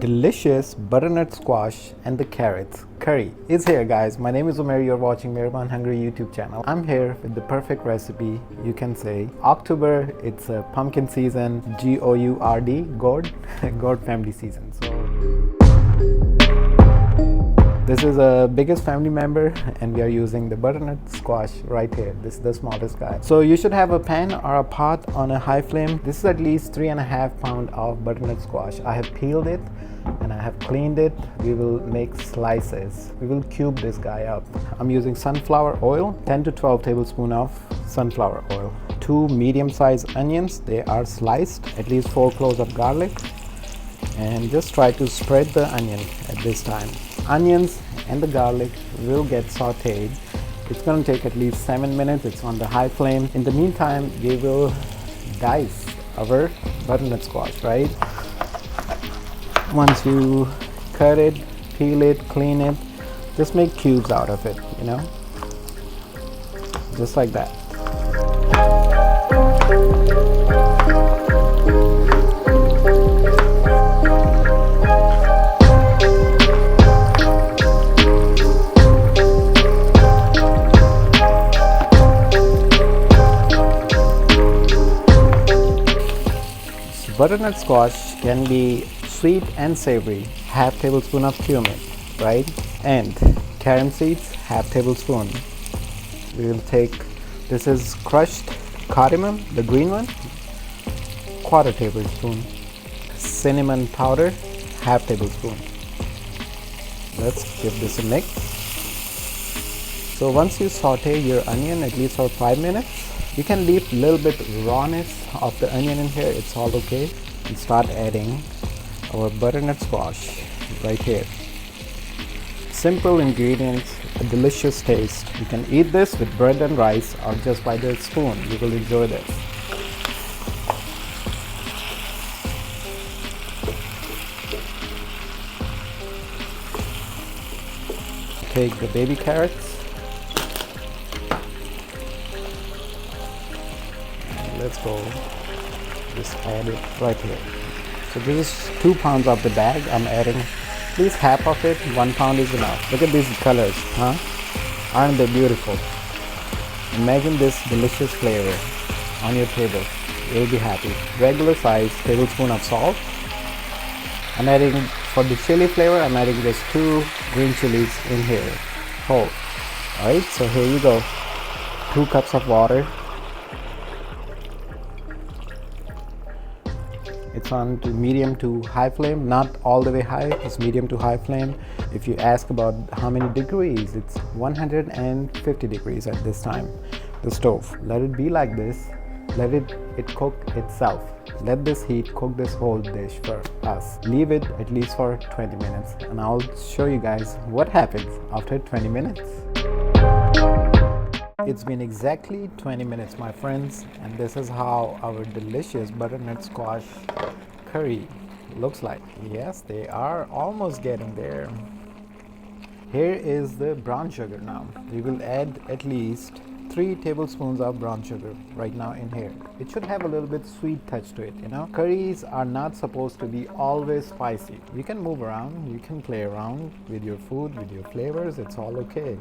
delicious butternut squash and the carrots curry is here, guys. My name is Mair. You're watching Mair Hungry YouTube channel. I'm here with the perfect recipe. You can say October, it's a pumpkin season, G-O-U-R-D, gourd gourd family season. So this is a biggest family member and we are using the butternut squash right here. This is the smallest guy. So you should have a pan or a pot on a high flame. This is at least 3.5 pounds of butternut squash. I have peeled it and I have cleaned it. We will make slices. We will cube this guy up. I'm using sunflower oil, 10 to 12 tablespoons of sunflower oil. 2 medium-sized onions, they are sliced, at least 4 cloves of garlic, and just try to spread the onion at this time. Onions and the garlic will get sauteed. It's going to take at least 7 minutes. It's on the high flame. In the meantime, we will dice our butternut squash, right? Once you cut it, peel it, clean it, just make cubes out of it, you know, just like that. Butternut squash can be sweet and savory. Half tablespoon of cumin, right? And carom seeds, half tablespoon. We will take, this is crushed cardamom, the green one, 1/4 tablespoon. Cinnamon powder, half tablespoon. Let's give this a mix. So once you saute your onion at least for 5 minutes, you can leave a little bit rawness of the onion in here, it's all okay. And start adding our butternut squash right here. Simple ingredients, a delicious taste. You can eat this with bread and rice or just by the spoon. You will enjoy this. Take the baby carrots. Let's go, just add it right here. So this is 2 pounds of the bag I'm adding. Please half of it, 1 pound is enough. Look at these colors, huh? Aren't they beautiful? Imagine this delicious flavor on your table. You'll be happy. Regular size tablespoon of salt. I'm adding, for the chili flavor, I'm adding just 2 green chilies in here, whole. Alright, so here you go. 2 cups of water. It's on to medium to high flame, not all the way high, it's medium to high flame. If you ask about how many degrees, it's 150 degrees at this time, the stove. Let it be like this, let it cook itself. Let this heat cook this whole dish for us. Leave it at least for 20 minutes and I'll show you guys what happens after 20 minutes. It's been exactly 20 minutes, my friends, and this is how our delicious butternut squash curry looks like. Yes, they are almost getting there. Here is the brown sugar now. We will add at least 3 tablespoons of brown sugar right now in here. It should have a little bit sweet touch to it, you know. Curries are not supposed to be always spicy. You can move around, you can play around with your food, with your flavors, it's all okay.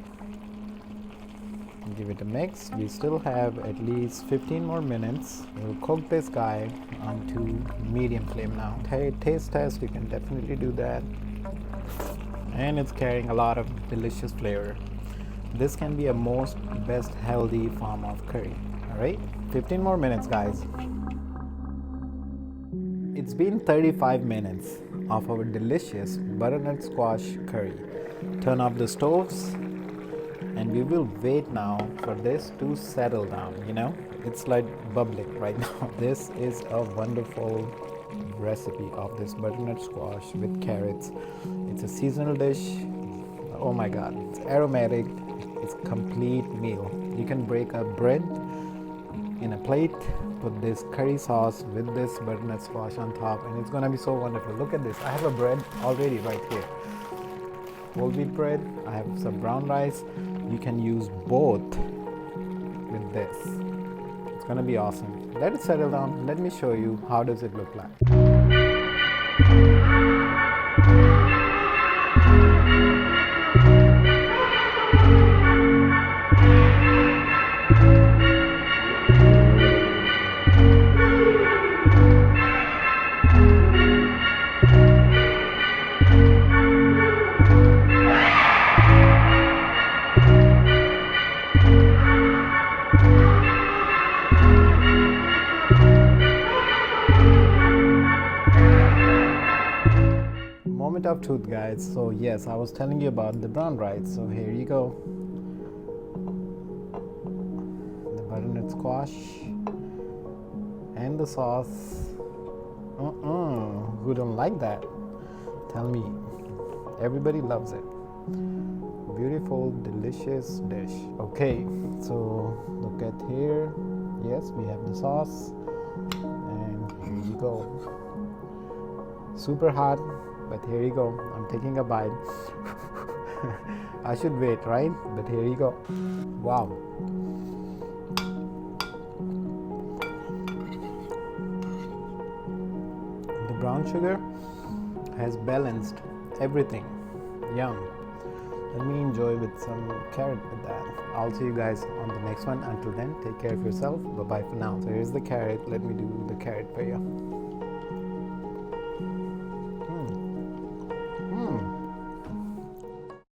Give it a mix. We still have at least 15 more minutes. We'll cook this guy onto medium flame now. Taste test, you can definitely do that. And it's carrying a lot of delicious flavor. This can be a most best healthy form of curry. Alright, 15 more minutes, guys. It's been 35 minutes of our delicious butternut squash curry. Turn off the stoves. And we will wait now for this to settle down, you know. It's like bubbling right now. This is a wonderful recipe of this butternut squash with carrots. It's a seasonal dish. Oh my god, it's aromatic. It's a complete meal. You can break up bread in a plate, put this curry sauce with this butternut squash on top, and it's gonna be so wonderful. Look at this. I have a bread already right here. Whole wheat bread, I have some brown rice. You can use both with this. It's gonna be awesome. Let it settle down. Let me show you how does it look like. moment of truth, guys. So yes, I was telling you about the brown rice. So here you go, the butternut squash and the sauce. Who don't like that? Tell me. Everybody loves it. Beautiful, delicious dish. Okay, so look at here. Yes, we have the sauce, and here you go. Super hot, but here you go. I'm taking a bite. I should wait, right? But here you go. Wow. The brown sugar has balanced everything. Yum. Let me enjoy with some carrot with that. I'll see you guys on the next one. Until then, take care of yourself. Bye bye for now. So here's the carrot. Let me do the carrot for you.